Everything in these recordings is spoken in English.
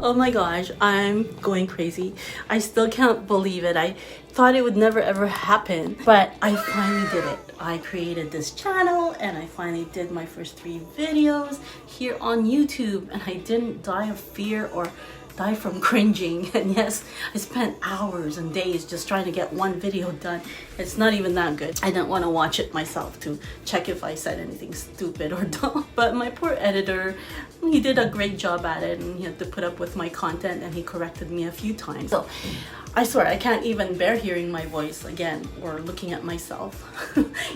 Oh my gosh, I'm going crazy. I still can't believe it. I thought it would never ever happen, but I finally did it. I created this channel and I finally did my first 3 videos here on YouTube, and I didn't die of fear or die from cringing. And yes, I spent hours and days just trying to get one video done. It's not even that good. I didn't want to watch it myself to check if I said anything stupid or dumb. But my poor editor, he did a great job at it, and he had to put up with my content, and he corrected me a few times. So I swear I can't even bear hearing my voice again or looking at myself.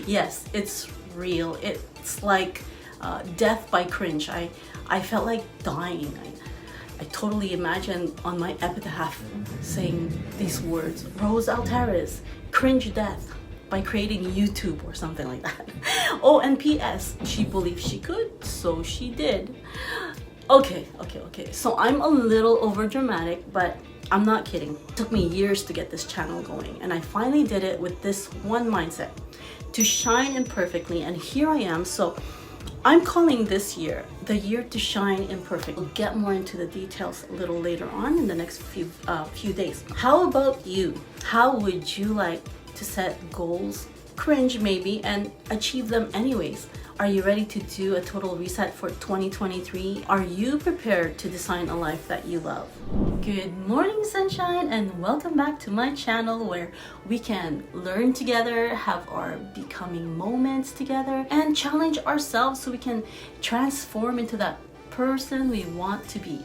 Yes, it's real. It's like death by cringe. I felt like dying. I totally imagine on my epitaph saying these words: Rose Altares, cringe death by creating YouTube or something like that. Oh, and P.S. she believed she could, so she did. Okay. So I'm a little over dramatic, but I'm not kidding. It took me years to get this channel going, and I finally did it with this one mindset: to shine imperfectly. And here I am. So I'm calling this year the year to shine imperfectly. We'll get more into the details a little later on in the next few days. How about you? How would you like to set goals, cringe maybe, and achieve them anyways? Are you ready to do a total reset for 2023? Are you prepared to design a life that you love? Good morning, sunshine, and welcome back to my channel where we can learn together, have our becoming moments together, and challenge ourselves so we can transform into that person we want to be.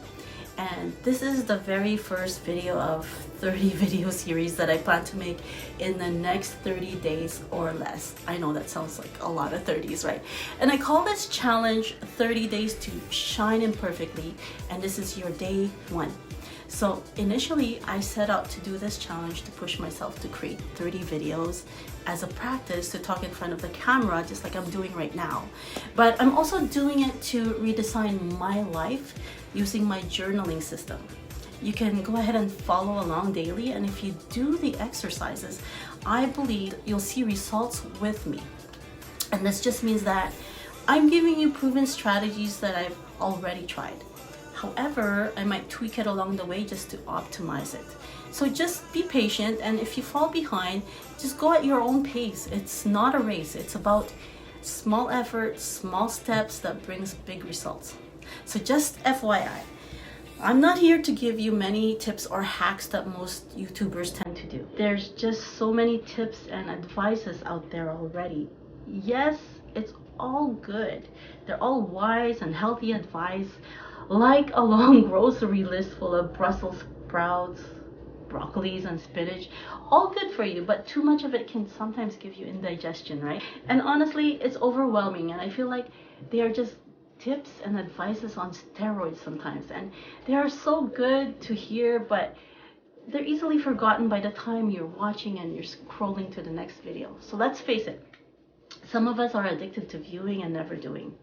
And this is the very first video of 30 video series that I plan to make in the next 30 days or less. I know that sounds like a lot of 30s, right? And I call this challenge 30 days to shine imperfectly, and this is your day 1. So initially I set out to do this challenge to push myself to create 30 videos as a practice to talk in front of the camera, just like I'm doing right now. But I'm also doing it to redesign my life using my journaling system. You can go ahead and follow along daily, and if you do the exercises, I believe you'll see results with me. And this just means that I'm giving you proven strategies that I've already tried. However, I might tweak it along the way just to optimize it. So just be patient, and if you fall behind, just go at your own pace. It's not a race. It's about small efforts, small steps that brings big results. So just FYI, I'm not here to give you many tips or hacks that most YouTubers tend to do. There's just so many tips and advices out there already. Yes, it's all good. They're all wise and healthy advice, like a long grocery list full of Brussels sprouts, broccolis, and spinach. All good for you, but too much of it can sometimes give you indigestion, right? And honestly, it's overwhelming, and I feel like they are just tips and advices on steroids sometimes, and they are so good to hear, but they're easily forgotten by the time you're watching and you're scrolling to the next video. So let's face it, some of us are addicted to viewing and never doing.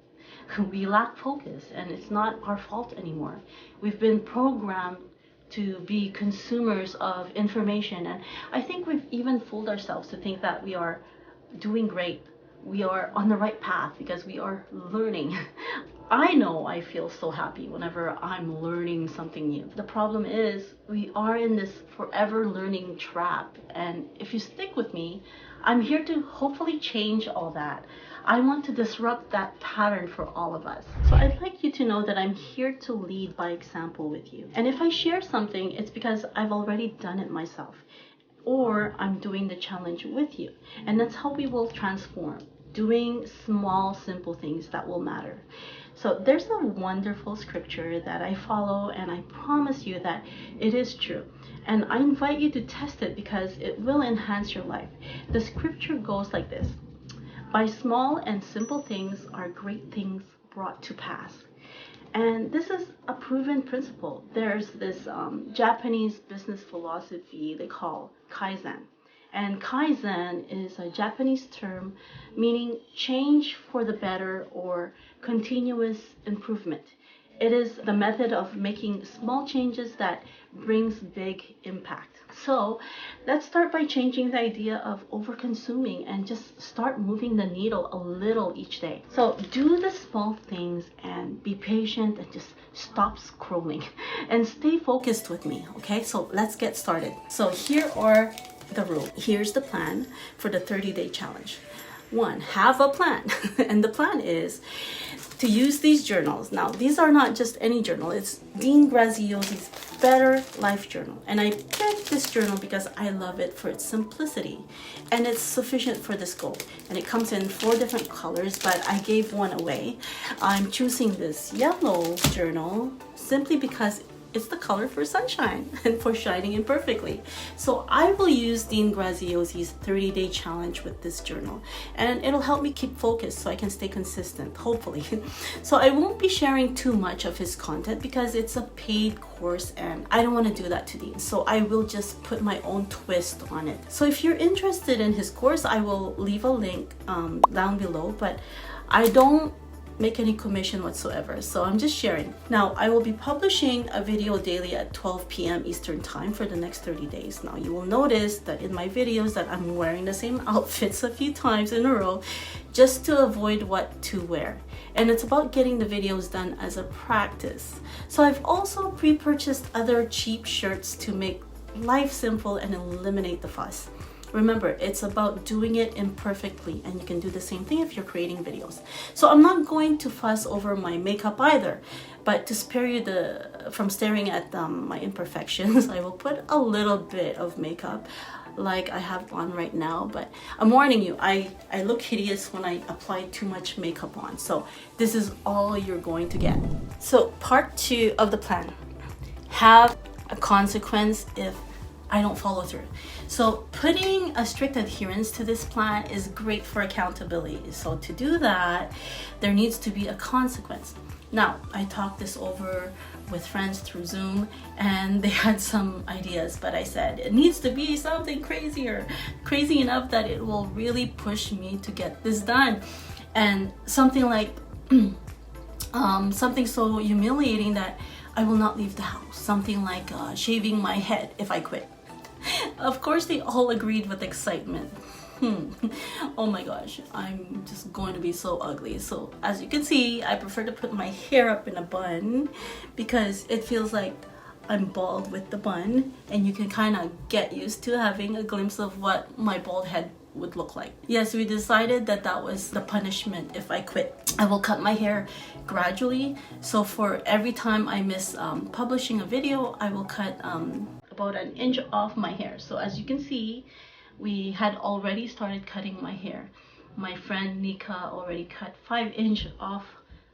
We lack focus, and it's not our fault anymore. We've been programmed to be consumers of information, and I think we've even fooled ourselves to think that we are doing great. We are on the right path because we are learning. I know I feel so happy whenever I'm learning something new. The problem is we are in this forever learning trap, and if you stick with me, I'm here to hopefully change all that. I want to disrupt that pattern for all of us. So I'd like you to know that I'm here to lead by example with you. And if I share something, it's because I've already done it myself, or I'm doing the challenge with you. And that's how we will transform, doing small, simple things that will matter. So there's a wonderful scripture that I follow, and I promise you that it is true. And I invite you to test it because it will enhance your life. The scripture goes like this: by small and simple things are great things brought to pass. And this is a proven principle. There's this Japanese business philosophy they call Kaizen. And Kaizen is a Japanese term meaning change for the better or continuous improvement. It is the method of making small changes that brings big impact. So let's start by changing the idea of over-consuming and just start moving the needle a little each day. So do the small things and be patient and just stop scrolling and stay focused with me, okay? So let's get started. So here are the rules. Here's the plan for the 30-day challenge. 1, have a plan. And the plan is to use these journals. Now, these are not just any journal. It's Dean Graziosi's Better Life Journal. And I picked this journal because I love it for its simplicity. And it's sufficient for this goal. And it comes in 4 different colors, but I gave one away. I'm choosing this yellow journal simply because it's the color for sunshine and for shining imperfectly. So I will use Dean Graziosi's 30-day challenge with this journal, and it'll help me keep focused so I can stay consistent, hopefully. So I won't be sharing too much of his content because it's a paid course and I don't want to do that to Dean. So I will just put my own twist on it. So if you're interested in his course, I will leave a link down below, but I don't make any commission whatsoever, so I'm just sharing. Now, I will be publishing a video daily at 12 p.m. Eastern time for the next 30 days. Now, you will notice that in my videos that I'm wearing the same outfits a few times in a row just to avoid what to wear. And it's about getting the videos done as a practice. So I've also pre-purchased other cheap shirts to make life simple and eliminate the fuss. Remember, it's about doing it imperfectly, and you can do the same thing if you're creating videos. So I'm not going to fuss over my makeup either, but to spare you from staring at my imperfections, I will put a little bit of makeup like I have on right now. But I'm warning you, I look hideous when I apply too much makeup on. So this is all you're going to get. So part 2 of the plan, have a consequence if I don't follow through. So putting a strict adherence to this plan is great for accountability. So to do that, there needs to be a consequence. Now, I talked this over with friends through Zoom and they had some ideas, but I said it needs to be something crazy enough that it will really push me to get this done. And something like something so humiliating that I will not leave the house. Something like shaving my head if I quit. Of course, they all agreed with excitement. Oh my gosh, I'm just going to be so ugly. So as you can see, I prefer to put my hair up in a bun because it feels like I'm bald with the bun, and you can kind of get used to having a glimpse of what my bald head would look like. Yes, we decided that that was the punishment if I quit. I will cut my hair gradually. So for every time I miss publishing a video, I will cut about an inch off my hair. So as you can see, we had already started cutting my hair. My friend Nika already cut 5 inches off,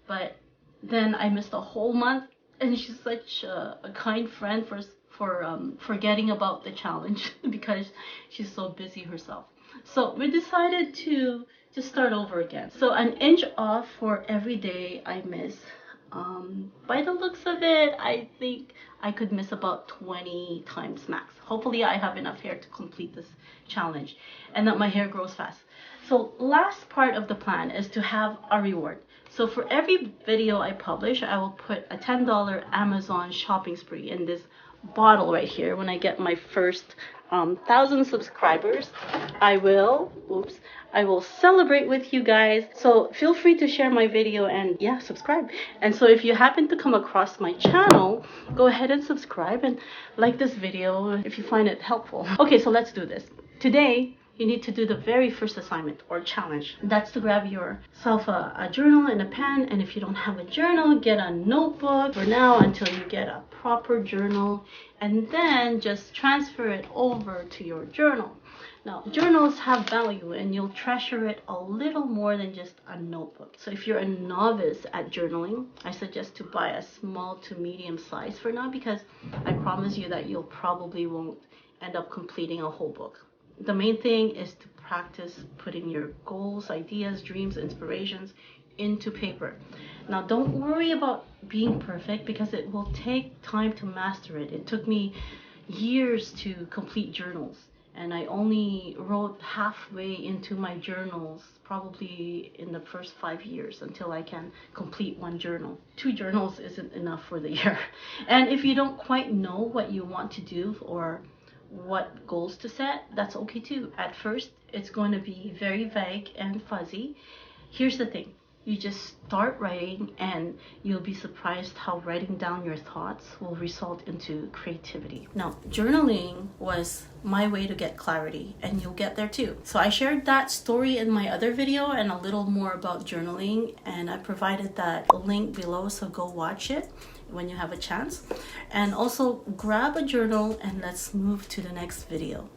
but then I missed a whole month, and she's such a kind friend for forgetting about the challenge because she's so busy herself. So we decided to just start over again. So an inch off for every day I miss. By the looks of it, I think I could miss about 20 times max. Hopefully I have enough hair to complete this challenge and that my hair grows fast. So last part of the plan is to have a reward. So for every video I publish, I will put a $10 Amazon shopping spree in this bottle right here. When I get my first 1,000 subscribers, I will celebrate with you guys. So feel free to share my video and yeah, subscribe. And so if you happen to come across my channel, go ahead and subscribe and like this video if you find it helpful. Okay, so let's do this. Today, you need to do the very first assignment or challenge. That's to grab yourself a journal and a pen. And if you don't have a journal, get a notebook for now until you get a proper journal, and then just transfer it over to your journal. Now, journals have value and you'll treasure it a little more than just a notebook. So if you're a novice at journaling, I suggest to buy a small to medium size for now, because I promise you that you'll probably won't end up completing a whole book. The main thing is to practice putting your goals, ideas, dreams, inspirations into paper. Now, don't worry about being perfect because it will take time to master it. It took me years to complete journals, And I only wrote halfway into my journals, probably in the first 5 years, until I can complete one journal. 2 journals isn't enough for the year. And if you don't quite know what you want to do or what goals to set, that's okay too. At first, it's going to be very vague and fuzzy. Here's the thing. You just start writing and you'll be surprised how writing down your thoughts will result into creativity. Now, journaling was my way to get clarity, and you'll get there too. So I shared that story in my other video and a little more about journaling, and I provided that link below, so go watch it when you have a chance. And also grab a journal and let's move to the next video.